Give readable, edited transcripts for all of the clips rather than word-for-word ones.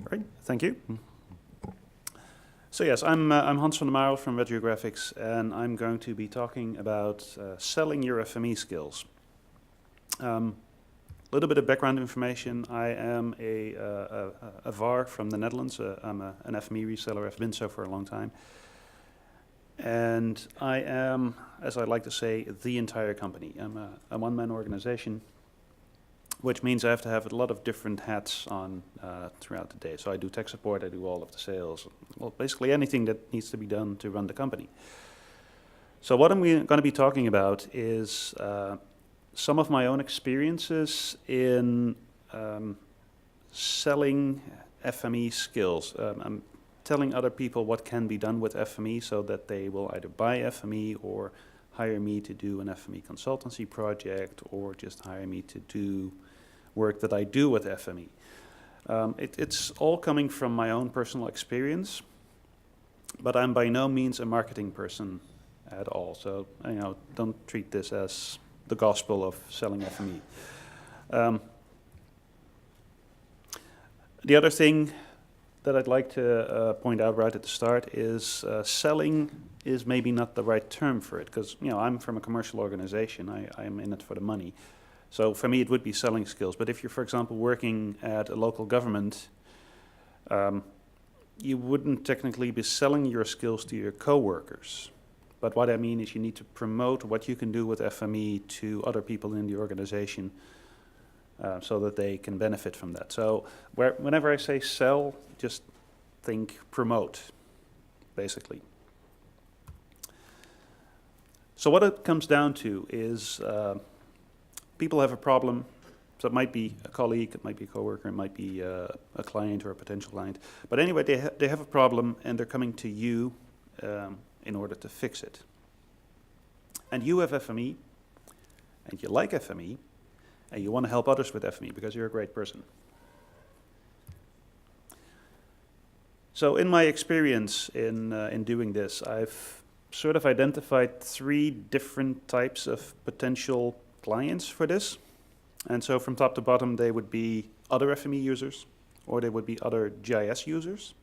Great, thank you. So yes, I'm Hans van der Marel from Red Geographics, and I'm going to be talking about selling your FME skills. A little bit of background information. I am a VAR from the Netherlands. I'm an FME reseller. I've been so for a long time. And I am, as I like to say, the entire company. I'm a one-man organization, which means I have to have a lot of different hats on throughout the day. So I do tech support, I do all of the sales, well, basically anything that needs to be done to run the company. So what I'm going to be talking about is some of my own experiences in selling FME skills. I'm telling other people what can be done with FME so that they will either buy FME or hire me to do an FME consultancy project, or just hire me to do work that I do with FME. It's all coming from my own personal experience, but I'm by no means a marketing person at all. So, don't treat this as the gospel of selling FME. The other thing that I'd like to point out right at the start is selling is maybe not the right term for it, because I'm from a commercial organization. I am in it for the money. So for me, it would be selling skills. But if you're, for example, working at a local government, you wouldn't technically be selling your skills to your coworkers. But what I mean is you need to promote what you can do with FME to other people in the organization so that they can benefit from that. So whenever I say sell, just think promote, basically. So what it comes down to is people have a problem. So it might be a colleague, it might be a coworker, it might be a client or a potential client. But anyway, they have a problem and they're coming to you in order to fix it. And you have FME, and you like FME, and you want to help others with FME because you're a great person. So in my experience in doing this, I've sort of identified 3 different types of potential clients for this. And so from top to bottom, they would be other FME users, or they would be other GIS users.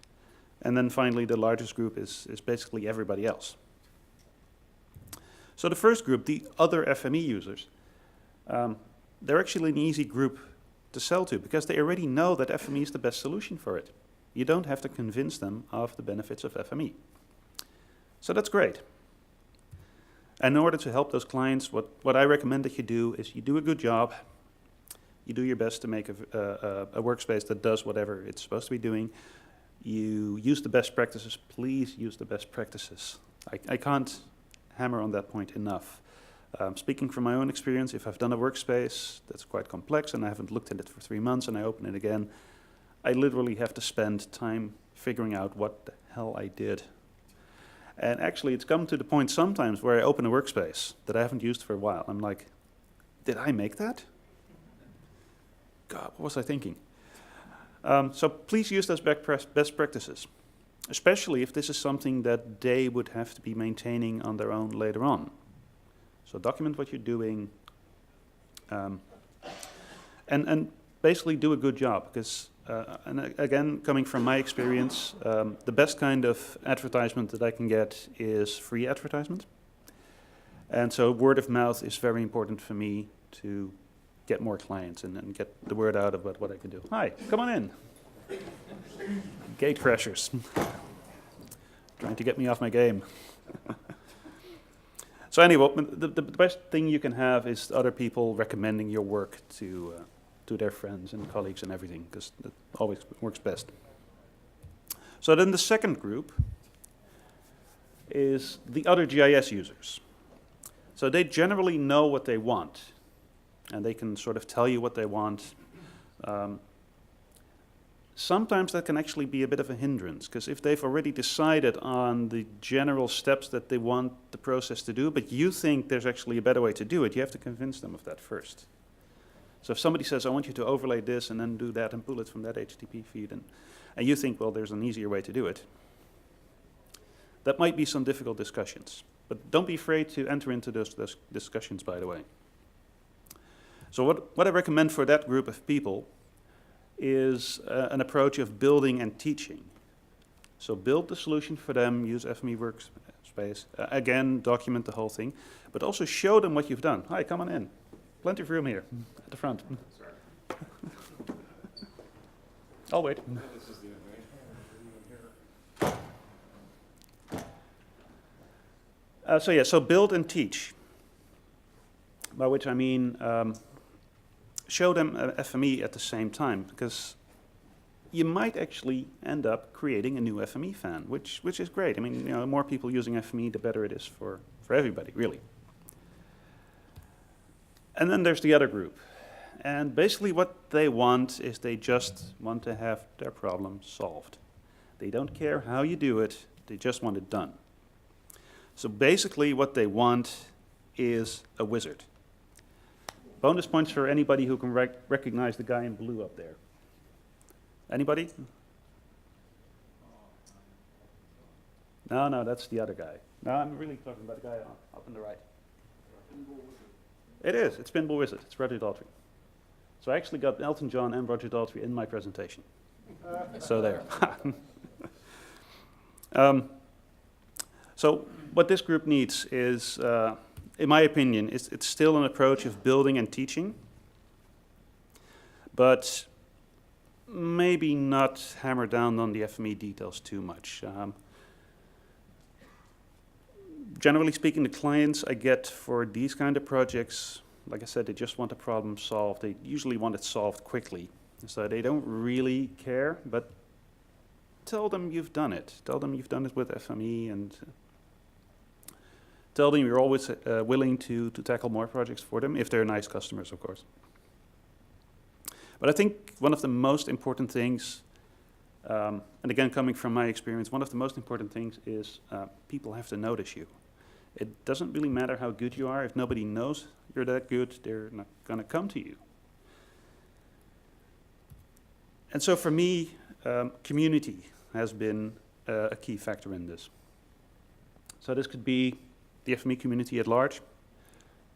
And then finally, the largest group is basically everybody else. So the first group, the other FME users, they're actually an easy group to sell to because they already know that FME is the best solution for it. You don't have to convince them of the benefits of FME. So that's great. And in order to help those clients, what I recommend that you do is you do a good job. You do your best to make a workspace that does whatever it's supposed to be doing. You use the best practices. Please use the best practices. I can't hammer on that point enough. Speaking from my own experience, if I've done a workspace that's quite complex and I haven't looked at it for 3 months and I open it again, I literally have to spend time figuring out what the hell I did. And actually, it's come to the point sometimes where I open a workspace that I haven't used for a while. I'm like, did I make that? God, what was I thinking? So please use those best practices, especially if this is something that they would have to be maintaining on their own later on. So document what you're doing, and basically do a good job, because, and again, coming from my experience, the best kind of advertisement that I can get is free advertisement. And so word of mouth is very important for me to get more clients and get the word out about what I can do. Hi, come on in. Gate crashers. Trying to get me off my game. So anyway, the best thing you can have is other people recommending your work to their friends and colleagues and everything, because that always works best. So then the second group is the other GIS users. So they generally know what they want, and they can sort of tell you what they want. Sometimes that can actually be a bit of a hindrance, because if they've already decided on the general steps that they want the process to do, but you think there's actually a better way to do it, you have to convince them of that first. So if somebody says, I want you to overlay this and then do that and pull it from that HTTP feed, and you think, well, there's an easier way to do it, that might be some difficult discussions. But don't be afraid to enter into those discussions, by the way. So what I recommend for that group of people is an approach of building and teaching. So build the solution for them, use FME workspace, again, document the whole thing, but also show them what you've done. Hi, come on in. Plenty of room here at the front. I'll wait. So build and teach, by which I mean show them FME at the same time, because you might actually end up creating a new FME fan, which is great. I mean, the more people using FME, the better it is for everybody, really. And then there's the other group. And basically what they want is they just want to have their problem solved. They don't care how you do it, they just want it done. So basically what they want is a wizard. Bonus points for anybody who can recognize the guy in blue up there. Anybody? No, that's the other guy. No, I'm really talking about the guy up on the right. It is, it's Pinball Wizard, it's Roger Daltrey. So I actually got Elton John and Roger Daltrey in my presentation. So there. So what this group needs is, in my opinion, it's still an approach of building and teaching, but maybe not hammer down on the FME details too much. Generally speaking, the clients I get for these kind of projects, like I said, they just want the problem solved. They usually want it solved quickly. So they don't really care, but tell them you've done it. Tell them you've done it with FME, and tell them you're always willing to tackle more projects for them, if they're nice customers, of course. But I think one of the most important things, and again, coming from my experience, one of the most important things is people have to notice you. It doesn't really matter how good you are. If nobody knows you're that good, they're not going to come to you. And so for me, community has been a key factor in this. So this could be the FME community at large,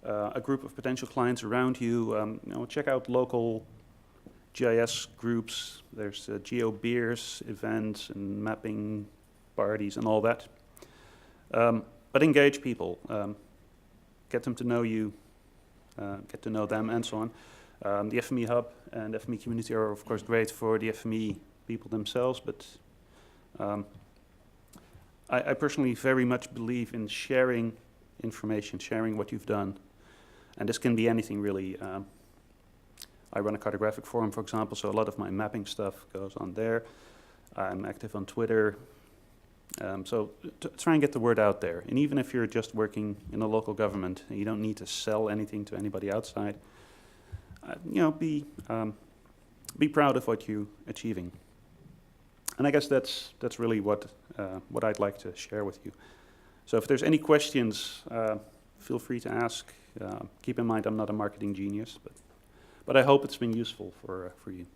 a group of potential clients around you. Check out local GIS groups. There's geo beers events and mapping parties and all that. But engage people, get them to know you, get to know them, and so on. The FME Hub and FME community are, of course, great for the FME people themselves, but I personally very much believe in sharing information, sharing what you've done. And this can be anything, really. I run a cartographic forum, for example, so a lot of my mapping stuff goes on there. I'm active on Twitter. So try and get the word out there. And even if you're just working in a local government, and you don't need to sell anything to anybody outside, be proud of what you're achieving. And I guess that's really what I'd like to share with you. So if there's any questions, feel free to ask. Keep in mind I'm not a marketing genius, but I hope it's been useful for you.